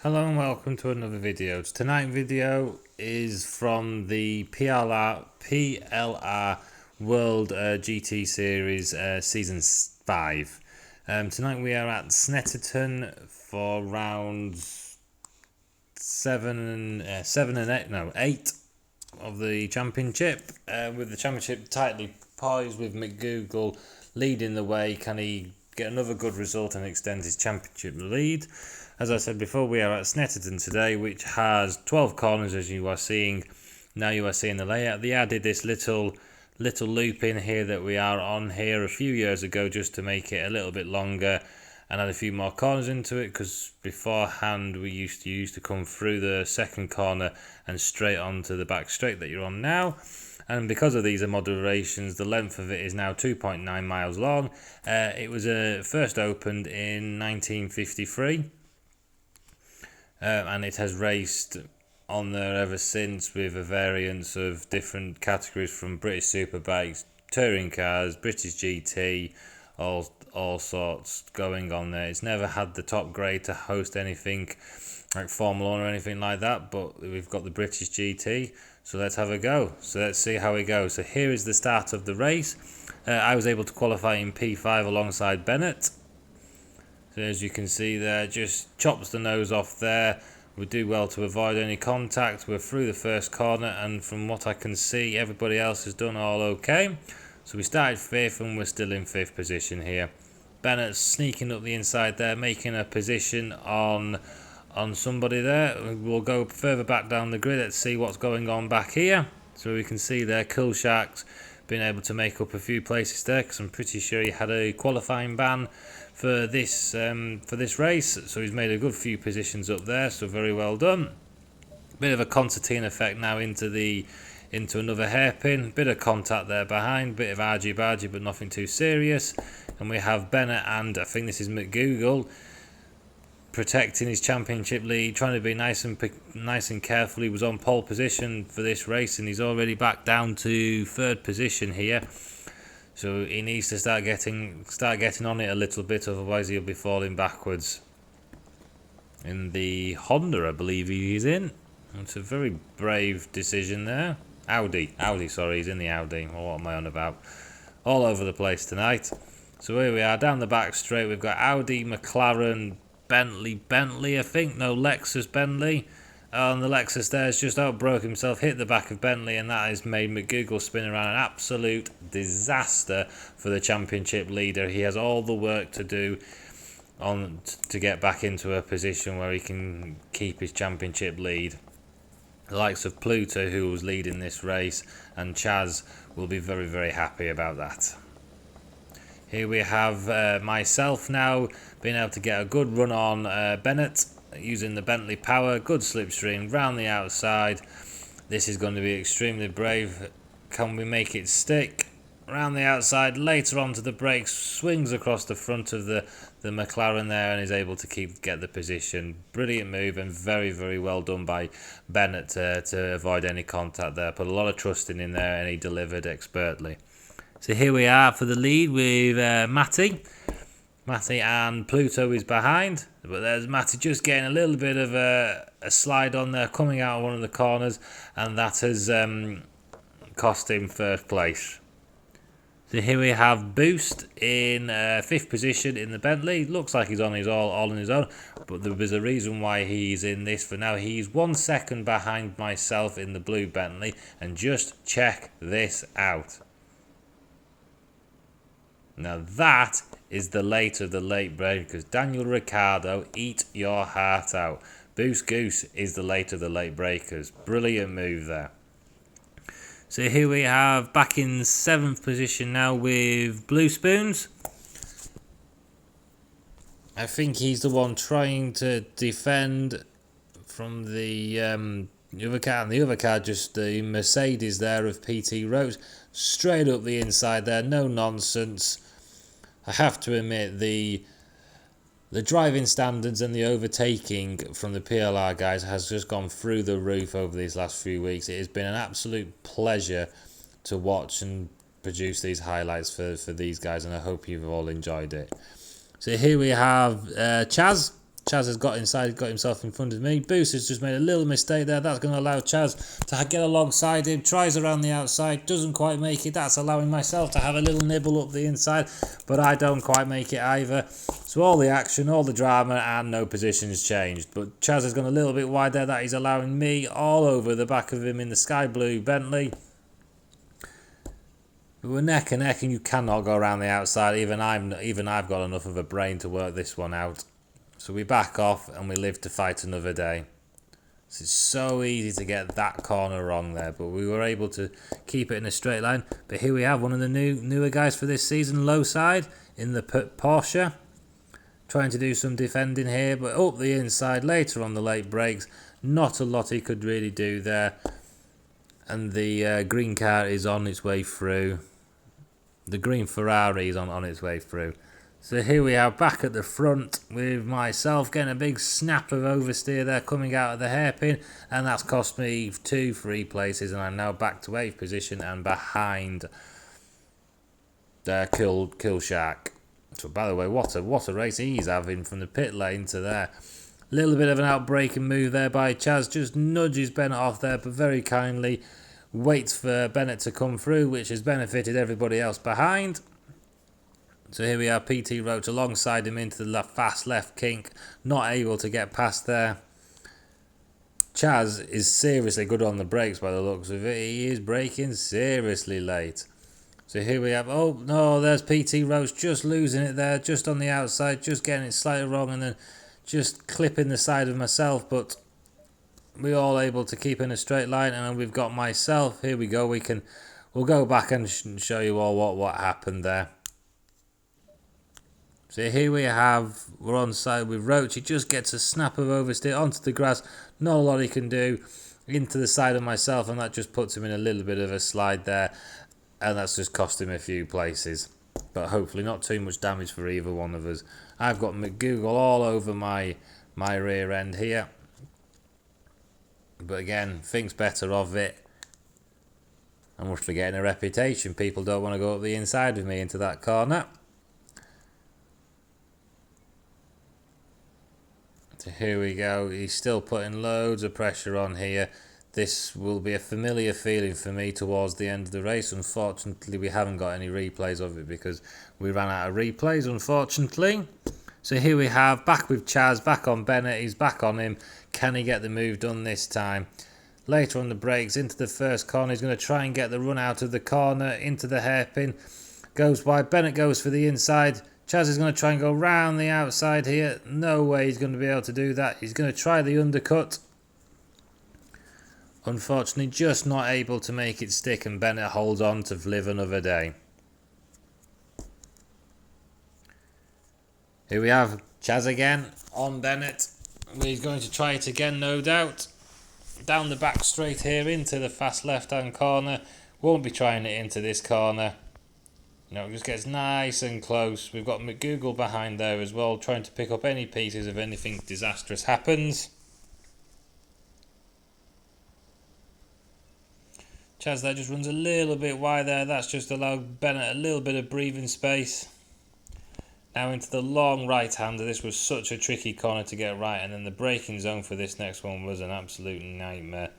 Hello and welcome to another video. Tonight's video is from the PLR World GT Series Season 5. Tonight we are at Snetterton for rounds 7 and 8, no 8 of the championship. With the championship tightly poised with McGoogle leading the way. Can he get another good result and extend his championship lead? As I said before, we are at Snetterton today, which has 12 corners, as you are seeing. Now you are seeing the layout. They added this little loop in here that we are on here a few years ago, just to make it a little bit longer and add a few more corners into it, because beforehand we used to come through the second corner and straight onto the back straight that you're on now. And because of these moderations, the length of it is now 2.9 miles long. It was first opened in 1953. And it has raced on there ever since, with a variance of different categories from British Superbikes, touring cars, British GT, all sorts going on there. It's never had the top grade to host anything like Formula 1 or anything like that, but we've got the British GT, so let's have a go. So let's see how it goes. So here is the start of the race. I was able to qualify in P5 alongside Bennett. So as you can see there, just chops the nose off there. We do well to avoid any contact. We're through the first corner, and from what I can see, everybody else has done all okay. So we started 5th and we're still in 5th position here. Bennett's sneaking up the inside there, making a position on somebody there. We'll go further back down the grid. Let's see what's going on back here. So we can see there, Cool Shark's been able to make up a few places there, because I'm pretty sure he had a qualifying ban for this race, so he's made a good few positions up there, so very well done. Bit of a concertina effect now into another hairpin, bit of contact there behind, bit of argy-bargy but nothing too serious. And we have Bennett, and I think this is McGoogle, protecting his championship lead, trying to be nice and careful. He was on pole position for this race, and he's already back down to 3rd position here. So he needs to start getting on it a little bit, otherwise he'll be falling backwards. In the Honda, I believe he's in. It's a very brave decision there. Audi, sorry, he's in the Audi. Well, what am I on about? All over the place tonight. So here we are, down the back straight. We've got Audi, McLaren, Bentley, I think. No, Lexus, Bentley. And the Lexus there has just outbroke himself, hit the back of Bentley, and that has made McGoogle spin around. An absolute disaster for the championship leader. He has all the work to do to get back into a position where he can keep his championship lead. The likes of Pluto, who was leading this race, and Chaz will be very, very happy about that. Here we have myself now being able to get a good run on Bennett, using the Bentley power. Good slipstream round the outside. This is going to be extremely brave. Can we make it stick? Round the outside, later onto the brakes, swings across the front of the McLaren there, and is able to get the position. Brilliant move, and very, very well done by Bennett to avoid any contact there. Put a lot of trust in there, and he delivered expertly. So here we are for the lead with Matty, and Pluto is behind, but there's Matty just getting a little bit of a slide on there, coming out of one of the corners, and that has cost him 1st place. So here we have Boost in 5th position in the Bentley. Looks like he's on all on his own, but there's a reason why he's in this for now. He's 1 second behind myself in the blue Bentley, and just check this out. Now that is the late of the late breakers. Daniel Ricciardo, eat your heart out. Boost Goose is the late of the late breakers. Brilliant move there. So here we have back in 7th position now with Blue Spoons. I think he's the one trying to defend from the other car, and the other car, just the Mercedes there of PT Rose, straight up the inside there, no nonsense. I have to admit, the driving standards and the overtaking from the PLR guys has just gone through the roof over these last few weeks. It has been an absolute pleasure to watch and produce these highlights for these guys, and I hope you've all enjoyed it. So here we have Chaz Chaz has got inside, got himself in front of me. Boost has just made a little mistake there. That's going to allow Chaz to get alongside him. Tries around the outside, doesn't quite make it. That's allowing myself to have a little nibble up the inside, but I don't quite make it either. So all the action, all the drama, and no positions changed. But Chaz has gone a little bit wide there. That is allowing me all over the back of him in the sky blue Bentley. But we're neck and neck, and you cannot go around the outside. Even I've got enough of a brain to work this one out. So we back off and we live to fight another day. It's so easy to get that corner wrong there, but we were able to keep it in a straight line. But here we have one of the newer guys for this season, low side in the Porsche, trying to do some defending here, but up the inside later on the late brakes. Not a lot he could really do there, and the green car is on its way through. The green Ferrari is on its way through. So here we are back at the front with myself getting a big snap of oversteer there coming out of the hairpin, and that's cost me 2-3 places, and I'm now back to 8th position and behind Kill Shark. So by the way, what a race he's having from the pit lane to there. Little bit of an outbreaking move there by Chaz, just nudges Bennett off there, but very kindly waits for Bennett to come through, which has benefited everybody else behind. So here we are, PT Roach alongside him into the fast left kink, not able to get past there. Chaz is seriously good on the brakes by the looks of it. He is braking seriously late. So here we have, oh no, there's PT Roach just losing it there, just on the outside, just getting it slightly wrong, and then just clipping the side of myself, but we're all able to keep in a straight line, and then we've got myself. Here we go, we'll go back and show you all what happened there. So here we have, we're on side with Roach. He just gets a snap of oversteer onto the grass. Not a lot he can do. Into the side of myself, and that just puts him in a little bit of a slide there. And that's just cost him a few places. But hopefully not too much damage for either one of us. I've got McGoogle all over my rear end here. But again, thinks better of it. I must be getting a reputation. People don't want to go up the inside with me into that corner. So here we go. He's still putting loads of pressure on here. This will be a familiar feeling for me towards the end of the race. Unfortunately, we haven't got any replays of it because we ran out of replays, unfortunately. So here we have, back with Chaz, back on Bennett. He's back on him. Can he get the move done this time? Later on the brakes, into the first corner. He's going to try and get the run out of the corner, into the hairpin. Goes wide. Bennett goes for the inside. Chaz is going to try and go round the outside here. No way he's going to be able to do that. He's going to try the undercut. Unfortunately, just not able to make it stick, and Bennett holds on to live another day. Here we have Chaz again on Bennett. He's going to try it again, no doubt. Down the back straight here into the fast left-hand corner. Won't be trying it into this corner. No, it just gets nice and close. We've got McGoogle behind there as well, trying to pick up any pieces if anything disastrous happens. Chaz there just runs a little bit wide there. That's just allowed Bennett a little bit of breathing space. Now into the long right-hander. This was such a tricky corner to get right, and then the braking zone for this next one was an absolute nightmare.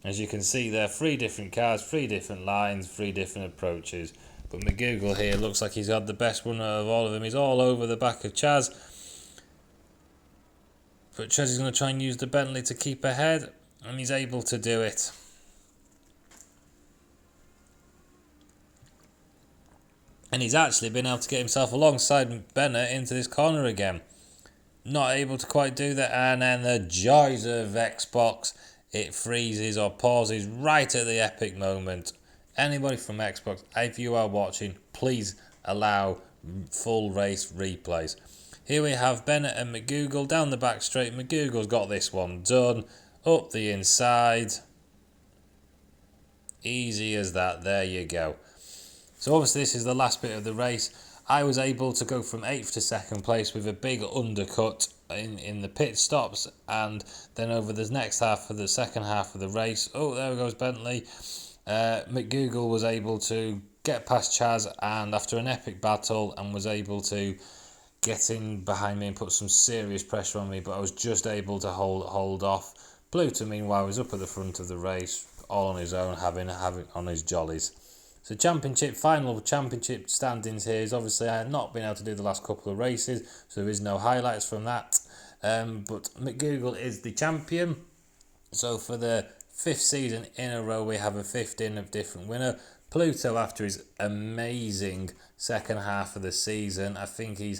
As you can see there, 3 different cars, 3 different lines, 3 different approaches. But McGoogle here looks like he's had the best runner of all of them. He's all over the back of Chaz. But Chaz is going to try and use the Bentley to keep ahead, and he's able to do it. And he's actually been able to get himself alongside Bennett into this corner again. Not able to quite do that, and then the joys of Xbox. It freezes or pauses right at the epic moment. Anybody from Xbox, if you are watching, please allow full race replays. Here we have Bennett and McGoogle down the back straight. McGoogle's got this one done. Up the inside. Easy as that. There you go. So obviously this is the last bit of the race. I was able to go from 8th to 2nd place with a big undercut in the pit stops, and then over the next half of the second half of the race, oh, there goes Bentley. McGoogle was able to get past Chaz, and after an epic battle, and was able to getting behind me and put some serious pressure on me, but I was just able to hold off. Pluto, meanwhile, was up at the front of the race, all on his own, having on his jollies. So final championship standings here is obviously I had not been able to do the last couple of races, so there is no highlights from that. But McGougal is the champion. So for the 5th season in a row, we have a 15 of different winner. Pluto, after his amazing second half of the season, I think he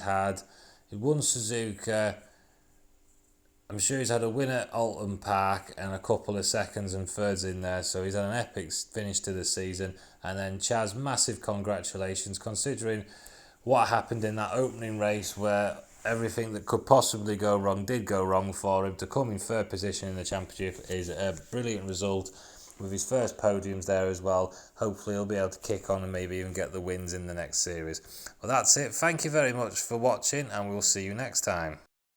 won Suzuka. I'm sure he's had a win at Alton Park and a couple of seconds and thirds in there, so he's had an epic finish to the season. And then Chaz, massive congratulations, considering what happened in that opening race where everything that could possibly go wrong did go wrong for him. To come in third position in the championship is a brilliant result, with his first podiums there as well. Hopefully he'll be able to kick on and maybe even get the wins in the next series. Well, that's it. Thank you very much for watching, and we'll see you next time.